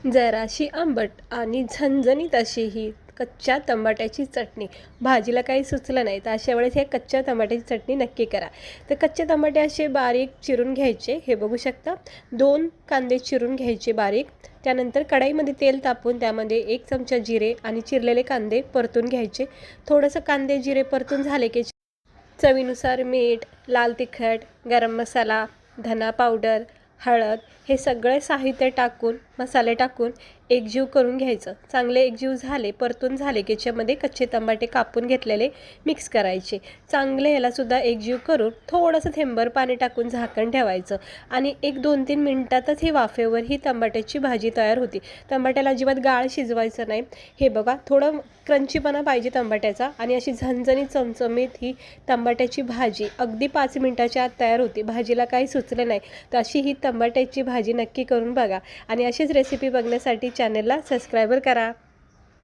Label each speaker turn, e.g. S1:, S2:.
S1: जराशी आंबट आणि झणझणीत अशी ही कच्च्या टमाट्याची चटणी. भाजीला काही सुचलं नाही तर अशा वेळेस हे कच्च्या टमाट्याची चटणी नक्की करा. तर कच्चे टमाटे असे बारीक चिरून घ्यायचे, हे बघू शकता. 2 कांदे चिरून घ्यायचे बारीक. त्यानंतर कढईमध्ये तेल तापवून त्यामध्ये 1 चमचा जिरे आणि चिरलेले कांदे परतून घ्यायचे. थोडंसं कांदे जिरे परतून झाले की चवीनुसार मीठ, लाल तिखट, गरम मसाला, धना पावडर, हळद हे सगळे साहित्य टाकून, मसाले टाकून एकजीव करून घ्यायचं. चांगले एकजीव झाले, परतून झाले की याच्यामध्ये कच्चे टमाटे कापून घेतलेले मिक्स करायचे. चांगले ह्यालासुद्धा एकजीव करून थोडंसं थेंबर पाणी टाकून झाकण ठेवायचं आणि 1-2-3 मिनटातच ही वाफेवर ही टमाट्याची भाजी तयार होती. टमाट्याला अजिबात गाळ शिजवायचं नाही. हे बघा, थोडं क्रंचीपणा पाहिजे टमाट्याचा आणि अशी झणझणीत चमचमीत ही टमाट्याची भाजी अगदी 5 मिनटाच्या आत तयार होती. भाजीला काही सुचलं नाही तर अशी ही टमाट्याची भाजी नक्की करून बघा आणि अशीच रेसिपी बघण्यासाठी चॅनलला सबस्क्राईब करा.